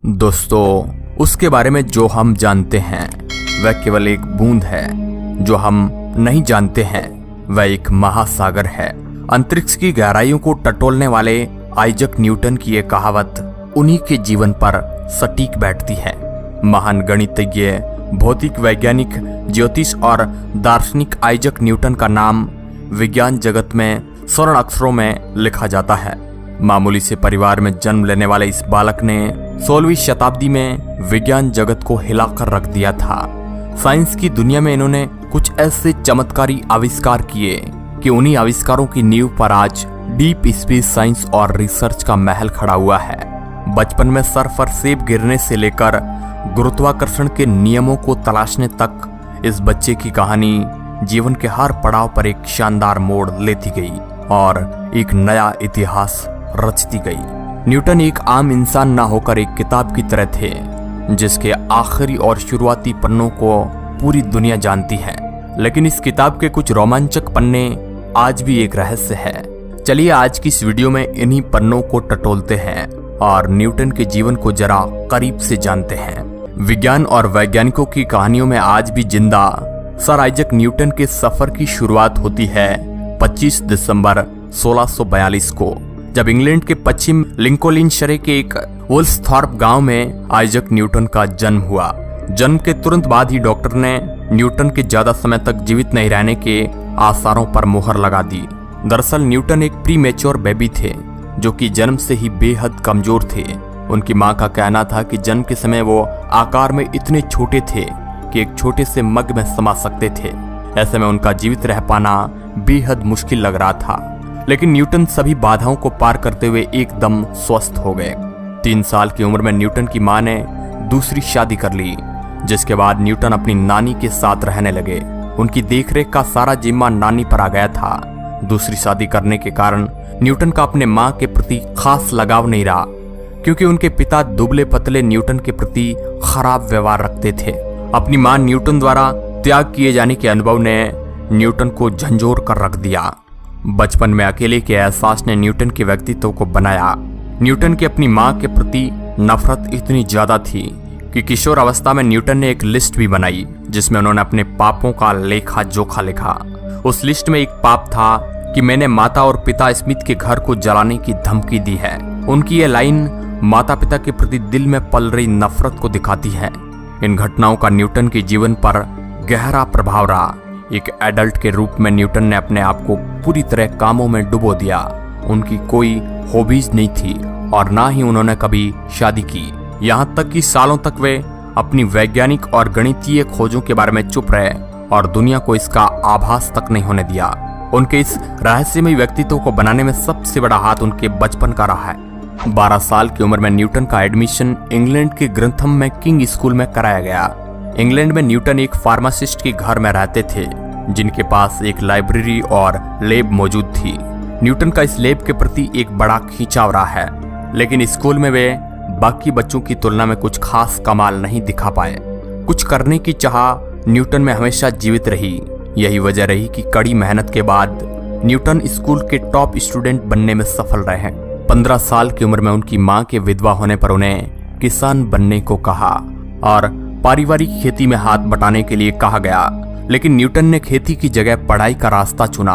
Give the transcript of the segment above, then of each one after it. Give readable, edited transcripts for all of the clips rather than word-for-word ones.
दोस्तों, उसके बारे में जो हम जानते हैं वह केवल एक बूंद है। जो हम नहीं जानते हैं वह एक महासागर है। अंतरिक्ष की गहराइयों को टटोलने वाले आइजक न्यूटन की यह कहावत उन्हीं के जीवन पर सटीक बैठती है। महान गणितज्ञ, भौतिक वैज्ञानिक, ज्योतिष और दार्शनिक आइजक न्यूटन का नाम विज्ञान जगत में स्वर्ण अक्षरों में लिखा जाता है। मामूली से परिवार में जन्म लेने वाले इस बालक ने 16वीं शताब्दी में विज्ञान जगत को हिलाकर रख दिया था। साइंस की दुनिया में इन्होंने कुछ ऐसे चमत्कारी आविष्कार किए कि उन्हीं आविष्कारों की नींव पर आज डीप स्पेस साइंस और रिसर्च का महल खड़ा हुआ है। बचपन में सर पर सेब गिरने से लेकर गुरुत्वाकर्षण के नियमों को तलाशने तक इस बच्चे की कहानी जीवन के हर पड़ाव पर एक शानदार मोड़ लेती गई और एक नया इतिहास रचती गई। न्यूटन एक आम इंसान ना होकर एक किताब की तरह थे, जिसके आखिरी और शुरुआती पन्नों को पूरी दुनिया जानती है। लेकिन इस किताब के कुछ रोमांचक पन्ने आज भी एक रहस्य है। चलिए आज की इस वीडियो में इन्हीं पन्नों को टटोलते हैं और न्यूटन के जीवन को जरा करीब से जानते हैं। विज्ञान और वैज्ञानिकों की कहानियों में आज भी जिंदा सर आइजक न्यूटन के सफर की शुरुआत होती है 25 दिसंबर 1642 को, जब इंग्लैंड के पश्चिम लिंकोलिनशरे के एक वुल्सथॉर्प गांव में आइजक न्यूटन का जन्म हुआ। जन्म के तुरंत बाद ही डॉक्टर ने न्यूटन के ज्यादा समय तक जीवित नहीं रहने के आसारों पर मुहर लगा दी। दरअसल न्यूटन एक प्री मैच्योर बेबी थे, जो कि जन्म से ही बेहद कमजोर थे। उनकी मां का कहना था कि जन्म के समय वो आकार में इतने छोटे थे कि एक छोटे से मग में समा सकते थे। ऐसे में उनका जीवित रह पाना बेहद मुश्किल लग रहा था। लेकिन न्यूटन सभी बाधाओं को पार करते हुए एकदम स्वस्थ हो गए। 3 साल की उम्र में न्यूटन की मां ने दूसरी शादी कर ली, जिसके बाद न्यूटन अपनी नानी के साथ रहने लगे। उनकी देखरेख का सारा जिम्मा नानी पर आ गया था। दूसरी शादी करने के कारण न्यूटन का अपने मां के प्रति खास लगाव नहीं रहा, क्योंकि उनके पिता दुबले पतले न्यूटन के प्रति खराब व्यवहार रखते थे। अपनी मां न्यूटन द्वारा त्याग किए जाने के अनुभव ने न्यूटन को झंझोर कर रख दिया। बचपन में अकेले के एहसास ने न्यूटन के व्यक्तित्व को बनाया। न्यूटन की अपनी मां के प्रति नफरत इतनी ज्यादा थी कि किशोर अवस्था में न्यूटन ने एक लिस्ट भी बनाई, जिसमें उन्होंने अपने पापों का लेखा जोखा लिखा। उस लिस्ट में एक पाप था कि मैंने माता और पिता स्मिथ के घर को जलाने की धमकी दी है। उनकी यह लाइन माता पिता के प्रति दिल में पल रही नफरत को दिखाती है। इन घटनाओं का न्यूटन के जीवन पर गहरा प्रभाव रहा। एक एडल्ट के रूप में न्यूटन ने अपने आप को पूरी तरह कामों में डुबो दिया। उनकी कोई हॉबीज नहीं थी और ना ही उन्होंने कभी शादी की। यहाँ तक कि सालों तक वे अपनी वैज्ञानिक और गणितीय खोजों के बारे में चुप रहे और दुनिया को इसका आभास तक नहीं होने दिया। उनके इस रहस्यमय व्यक्तित्व को बनाने में सबसे बड़ा हाथ उनके बचपन का रहा है। 12 साल की उम्र में न्यूटन का एडमिशन इंग्लैंड के ग्रंथम में किंग स्कूल में कराया गया। इंग्लैंड में न्यूटन एक फार्मासिस्ट के घर में रहते थे, जिनके पास एक लाइब्रेरी और लैब मौजूद थी। न्यूटन का इस लैब के प्रति एक बड़ा खींचाव रहा है, लेकिन स्कूल में वे बाकी बच्चों की तुलना में कुछ खास कमाल नहीं दिखा पाए। कुछ करने की चाह न्यूटन में हमेशा जीवित रही। यही वजह रही कि कड़ी मेहनत के बाद न्यूटन स्कूल के टॉप स्टूडेंट बनने में सफल रहे। 15 साल की उम्र में उनकी मां के विधवा होने पर उन्हें किसान बनने को कहा और पारिवारिक खेती में हाथ बटाने के लिए कहा गया। लेकिन न्यूटन ने खेती की जगह पढ़ाई का रास्ता चुना।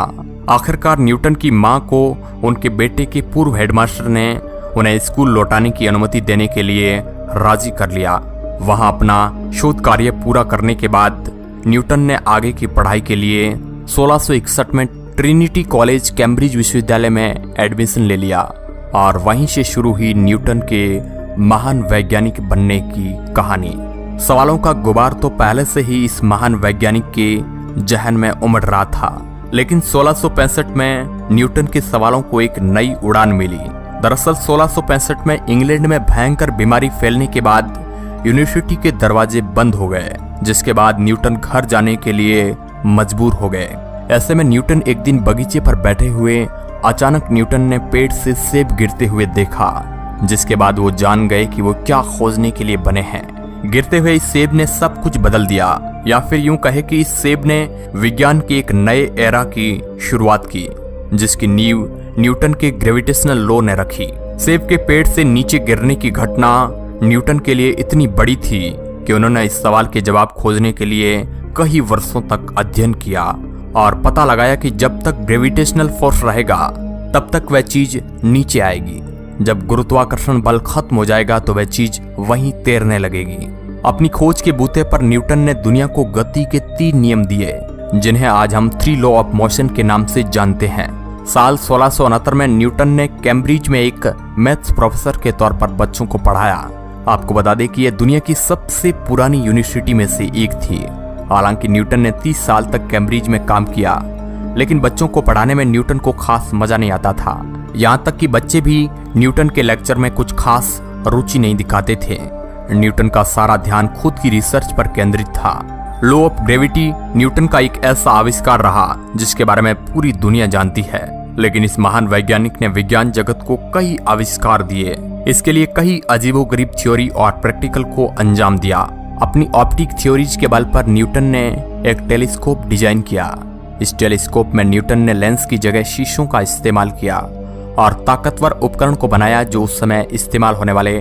आखिरकार न्यूटन की मां को उनके बेटे के पूर्व हेडमास्टर ने उन्हें स्कूल लौटाने की अनुमति देने के लिए राजी कर लिया। वहां अपना शोध कार्य पूरा करने के बाद न्यूटन ने आगे की पढ़ाई के लिए 1661 में ट्रिनिटी कॉलेज कैम्ब्रिज विश्वविद्यालय में एडमिशन ले लिया और वहीं से शुरू हुई न्यूटन के महान वैज्ञानिक बनने की कहानी। सवालों का गुबार तो पहले से ही इस महान वैज्ञानिक के जहन में उमड़ रहा था, लेकिन 1665 में न्यूटन के सवालों को एक नई उड़ान मिली। दरअसल 1665 में इंग्लैंड में भयंकर बीमारी फैलने के बाद यूनिवर्सिटी के दरवाजे बंद हो गए, जिसके बाद न्यूटन घर जाने के लिए मजबूर हो गए। ऐसे में न्यूटन एक दिन बगीचे पर बैठे हुए अचानक न्यूटन ने पेड़ से सेब गिरते हुए देखा, जिसके बाद वो जान गए कि वो क्या खोजने के लिए बने हैं। गिरते हुए इस सेब ने सब कुछ बदल दिया, या फिर यूं कहे कि इस सेब ने विज्ञान के एक नए एरा की शुरुआत की, जिसकी नींव न्यूटन के ग्रेविटेशनल लॉ ने रखी। सेब के पेड़ से नीचे गिरने की घटना न्यूटन के लिए इतनी बड़ी थी कि उन्होंने इस सवाल के जवाब खोजने के लिए कई वर्षों तक अध्ययन किया और पता लगाया कि जब तक ग्रेविटेशनल फोर्स रहेगा तब तक वह चीज नीचे आएगी। जब गुरुत्वाकर्षण बल खत्म हो जाएगा तो वह चीज वहीं तैरने लगेगी। अपनी खोज के बूते पर न्यूटन ने दुनिया को गति के 3 नियम दिए, जिन्हें आज हम 3 लॉ ऑफ मोशन के नाम से जानते हैं। साल 1669 में न्यूटन ने कैम्ब्रिज में एक मैथ्स प्रोफेसर के तौर पर बच्चों को पढ़ाया। आपको बता दें कि यह दुनिया की सबसे पुरानी यूनिवर्सिटी में से एक थी। हालांकि न्यूटन ने 30 साल तक कैम्ब्रिज में काम किया, लेकिन बच्चों को पढ़ाने में न्यूटन को खास मजा नहीं आता था। यहाँ तक कि बच्चे भी न्यूटन के लेक्चर में कुछ खास रुचि नहीं दिखाते थे। न्यूटन का सारा ध्यान खुद की रिसर्च पर केंद्रित था। लॉ ऑफ ग्रेविटी न्यूटन का एक ऐसा आविष्कार रहा जिसके बारे में पूरी दुनिया जानती है, लेकिन इस महान वैज्ञानिक ने विज्ञान जगत को कई आविष्कार दिए। इसके लिए कई अजीबोगरीब थ्योरी और प्रैक्टिकल को अंजाम दिया। अपनी ऑप्टिक थ्योरीज के बल पर न्यूटन ने एक टेलीस्कोप डिजाइन किया। इस टेलीस्कोप में न्यूटन ने लेंस की जगह शीशों का इस्तेमाल किया और ताकतवर उपकरण को बनाया जो उस समय इस्तेमाल होने वाले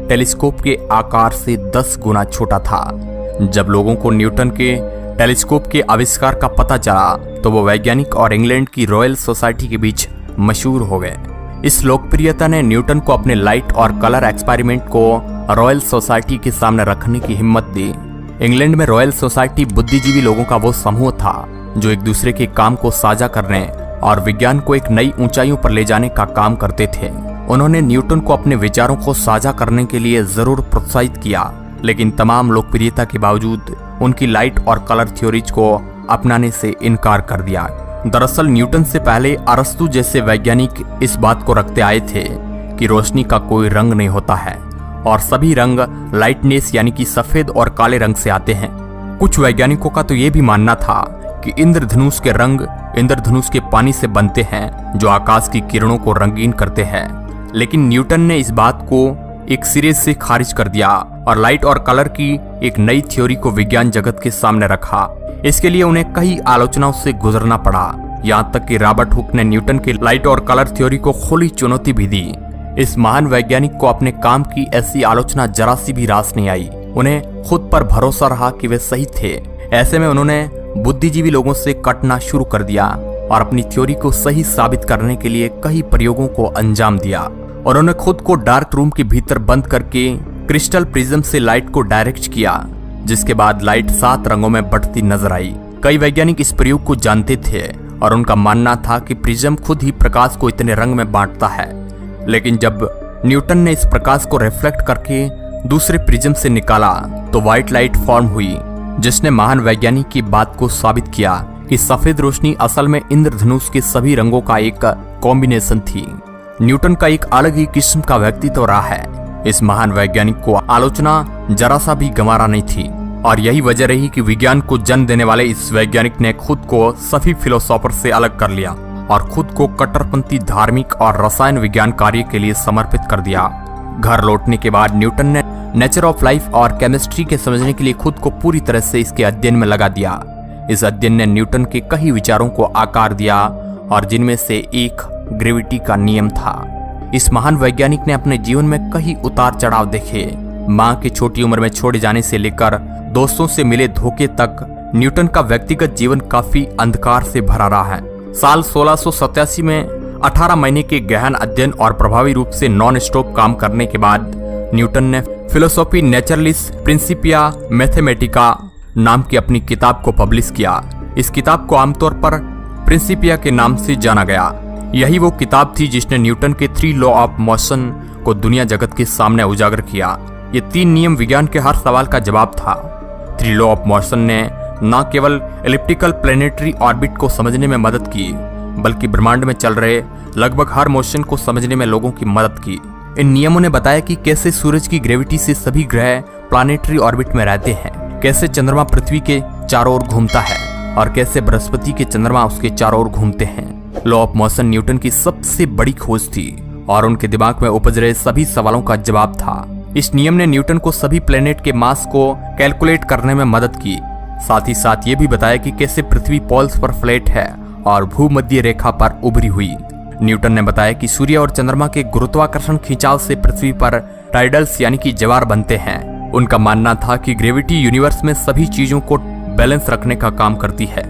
टेलीस्कोप के आकार से 10 गुना छोटा था। जब लोगों को न्यूटन के टेलीस्कोप के आविष्कार का पता चला तो वो वैज्ञानिक और इंग्लैंड की रॉयल सोसाइटी के बीच मशहूर हो गए। इस लोकप्रियता ने न्यूटन को अपने लाइट और कलर एक्सपेरिमेंट को रॉयल सोसाइटी के सामने रखने की हिम्मत दी। इंग्लैंड में रॉयल सोसाइटी बुद्धिजीवी लोगों का वो समूह था जो एक दूसरे के काम को साझा करने और विज्ञान को एक नई ऊंचाइयों पर ले जाने का काम करते थे। उन्होंने न्यूटन को अपने विचारों को साझा करने के लिए जरूर प्रोत्साहित किया, लेकिन तमाम लोकप्रियता के बावजूद उनकी लाइट और कलर थ्योरीज को अपनाने से इनकार कर दिया। दरअसल न्यूटन से पहले अरस्तु जैसे वैज्ञानिक इस बात को रखते आए थे कि रोशनी का कोई रंग नहीं होता है और सभी रंग लाइटनेस यानी कि सफेद और काले रंग से आते हैं। कुछ वैज्ञानिकों का तो ये भी मानना था कि इंद्रधनुष के रंग इंद्रधनुष के पानी से बनते हैं जो आकाश की किरणों को रंगीन करते हैं, लेकिन न्यूटन ने इस बात को एक सिरे से खारिज कर दिया और लाइट और कलर की एक नई थ्योरी को विज्ञान जगत के सामने रखा। इसके लिए उन्हें कई आलोचनाओं से गुजरना पड़ा, यहाँ तक कि रॉबर्ट हुक ने न्यूटन की लाइट और कलर थ्योरी को खुली चुनौती भी दी। इस महान वैज्ञानिक को अपने काम की ऐसी आलोचना जरा सी भी रास नहीं आई। उन्हें खुद पर भरोसा रहा कि वे सही थे। ऐसे में उन्होंने बुद्धिजीवी लोगों से कटना शुरू कर दिया और अपनी थ्योरी को सही साबित करने के लिए कई प्रयोगों को अंजाम दिया। उन्होंने खुद को डार्क रूम के भीतर बंद करके क्रिस्टल प्रिज्म से लाइट को डायरेक्ट किया, जिसके बाद लाइट 7 रंगों में बढ़ती नजर आई। कई वैज्ञानिक इस प्रयोग को जानते थे और उनका मानना था कि प्रिज्म खुद ही प्रकाश को इतने रंग में बांटता है, लेकिन जब न्यूटन ने इस प्रकाश को रिफ्लेक्ट करके दूसरे प्रिज्म से निकाला तो व्हाइट लाइट फॉर्म हुई, जिसने महान वैज्ञानिक की बात को साबित किया कि सफेद रोशनी असल में इंद्रधनुष के सभी रंगों का एक कॉम्बिनेशन थी। न्यूटन का एक अलग ही किस्म का व्यक्तित्व रहा है। इस महान वैज्ञानिक को आलोचना जरा सा भी गंवारा नहीं थी और यही वजह रही कि विज्ञान को जन्म देने वाले इस वैज्ञानिक ने खुद को सभी फिलोसोफर से अलग कर लिया और खुद को कट्टरपंथी धार्मिक और रसायन विज्ञान कार्य के लिए समर्पित कर दिया। घर लौटने के बाद न्यूटन ने नेचर ऑफ लाइफ और केमिस्ट्री के समझने के लिए खुद को पूरी तरह से इसके अध्ययन में लगा दिया। इस अध्ययन ने न्यूटन के कई विचारों को आकार दिया और जिनमें से एक ग्रेविटी का नियम था। इस महान वैज्ञानिक ने अपने जीवन में कई उतार चढ़ाव देखे। मां के छोटी उम्र में छोड़े जाने से लेकर दोस्तों से मिले धोखे तक न्यूटन का व्यक्तिगत जीवन काफी अंधकार से भरा रहा है। साल 1687 में 18 महीने के गहन अध्ययन और प्रभावी रूप से नॉन स्टॉप काम करने के बाद न्यूटन ने फिलोसॉफी नेचरलिस प्रिंसिपिया मैथमेटिका नाम की अपनी किताब को पब्लिश किया। इस किताब को आमतौर पर प्रिंसिपिया के नाम से जाना गया। यही वो किताब थी जिसने न्यूटन के 3 लॉ ऑफ मोशन को दुनिया जगत के सामने उजागर किया। ये 3 नियम विज्ञान के हर सवाल का जवाब था। 3 लॉ ऑफ मोशन ने न केवल एलिप्टिकल प्लेनेटरी ऑर्बिट को समझने में मदद की, बल्कि ब्रह्मांड में चल रहे लगभग हर मोशन को समझने में लोगों की मदद की। इन नियमों ने बताया कि कैसे सूरज की ग्रेविटी से सभी ग्रह प्लानेटरी ऑर्बिट में रहते हैं, कैसे चंद्रमा पृथ्वी के चारों ओर घूमता है और कैसे बृहस्पति के चंद्रमा उसके चारों ओर घूमते हैं। लॉ ऑफ मोशन न्यूटन की सबसे बड़ी खोज थी और उनके दिमाग में उपज रहे सभी सवालों का जवाब था। इस नियम ने न्यूटन को सभी प्लेनेट के मास को कैलकुलेट करने में मदद की। साथ ही साथ ये भी बताया कि कैसे पृथ्वी पोल्स पर फ्लैट है और भूमध्य रेखा पर उभरी हुई। न्यूटन ने बताया कि सूर्य और चंद्रमा के गुरुत्वाकर्षण खिंचाव से पृथ्वी पर टाइडल्स यानी कि ज्वार बनते हैं। उनका मानना था कि ग्रेविटी यूनिवर्स में सभी चीजों को बैलेंस रखने का काम करती है।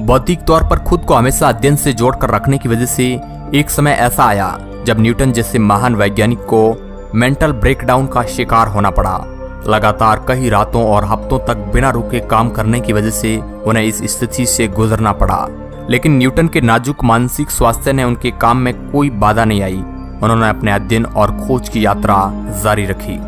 भौतिक तौर पर खुद को हमेशा अध्ययन से जोड़कर रखने की वजह से एक समय ऐसा आया जब न्यूटन जैसे महान वैज्ञानिक को मेंटल ब्रेकडाउन का शिकार होना पड़ा। लगातार कई रातों और हफ्तों तक बिना रुके काम करने की वजह से उन्हें इस स्थिति से गुजरना पड़ा। लेकिन न्यूटन के नाजुक मानसिक स्वास्थ्य ने उनके काम में कोई बाधा नहीं आई। उन्होंने अपने अध्ययन और खोज की यात्रा जारी रखी।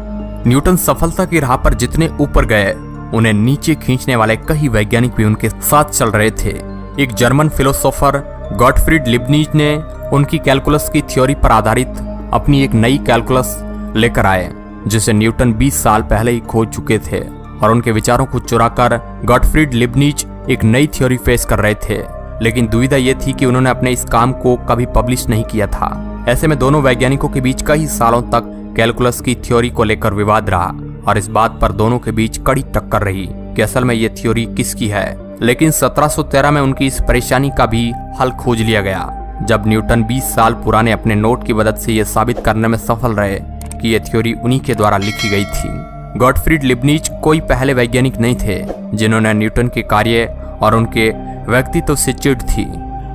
न्यूटन सफलता की राह पर जितने ऊपर गए, उन्हें नीचे खींचने वाले कई वैज्ञानिक भी उनके साथ चल रहे थे। एक जर्मन फिलोसोफर गॉटफ्रीड लिबनिज ने उनकी कैलकुलस की थ्योरी पर आधारित अपनी एक नई कैलकुलस लेकर आए, जिसे न्यूटन 20 साल पहले ही खोज चुके थे। और उनके विचारों को चुराकर गॉटफ्रीड लिबनिज एक नई थ्योरी पेश कर रहे थे। लेकिन दुविधा यह थी कि उन्होंने अपने इस काम को कभी पब्लिश नहीं किया था। ऐसे में दोनों वैज्ञानिकों के बीच कई सालों तक कैलकुलस की थ्योरी को लेकर विवाद रहा और इस बात पर दोनों के बीच कड़ी टक्कर रही कि असल में ये थ्योरी किसकी है। लेकिन 1713 में उनकी इस परेशानी का भी हल खोज लिया गया, जब न्यूटन 20 साल पुराने अपने नोट की मदद से यह साबित करने में सफल रहे कि यह थ्योरी उन्हीं के द्वारा लिखी गई थी। गॉटफ्रीड लिबनिज कोई पहले वैज्ञानिक नहीं थे जिन्होंने न्यूटन के कार्य और उनके व्यक्तित्व से चिढ़ थी,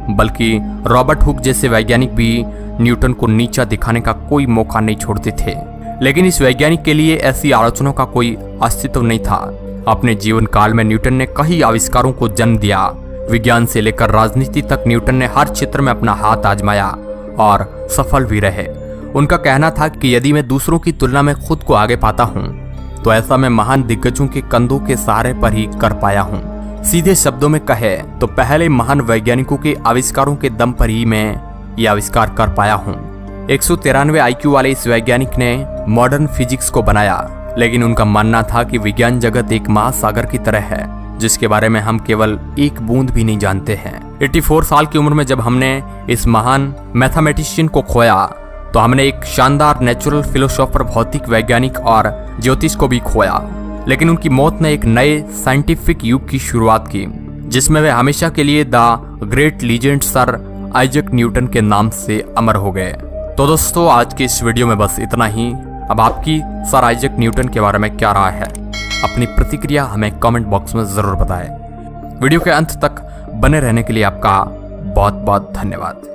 बल्कि रॉबर्ट हुक जैसे वैज्ञानिक भी न्यूटन को नीचा दिखाने का कोई मौका नहीं छोड़ते थे। लेकिन इस वैज्ञानिक के लिए ऐसी आलोचनाओं का कोई अस्तित्व नहीं था। अपने जीवन काल में न्यूटन ने कई आविष्कारों को जन्म दिया। विज्ञान से लेकर राजनीति तक न्यूटन ने हर क्षेत्र में अपना हाथ आजमाया और सफल भी रहे। उनका कहना था कि यदि मैं दूसरों की तुलना में खुद को आगे पाता हूँ तो ऐसा मैं महान दिग्गजों के कंधों के सहारे पर ही कर पाया हूँ। सीधे शब्दों में कहे तो पहले महान वैज्ञानिकों के आविष्कारों के दम पर ही मैं ये आविष्कार कर पाया हूँ। 193 IQ वाले इस वैज्ञानिक ने मॉडर्न फिजिक्स को बनाया, लेकिन उनका मानना था कि विज्ञान जगत एक महासागर की तरह है जिसके बारे में हम केवल एक बूंद भी नहीं जानते हैं। 84 साल की उम्र में जब हमने इस महान मैथमेटिशियन को खोया तो हमने एक शानदार नेचुरल फिलोसोफर, भौतिक वैज्ञानिक और ज्योतिष को भी खोया। लेकिन उनकी मौत ने एक नए साइंटिफिक युग की शुरुआत की जिसमें वे हमेशा के लिए the great legend sir Isaac Newton के नाम से अमर हो गए। तो दोस्तों, आज की इस वीडियो में बस इतना ही। अब आपकी सर आइजैक न्यूटन के बारे में क्या राय है? अपनी प्रतिक्रिया हमें कमेंट बॉक्स में जरूर बताएं। वीडियो के अंत तक बने रहने के लिए आपका बहुत बहुत धन्यवाद।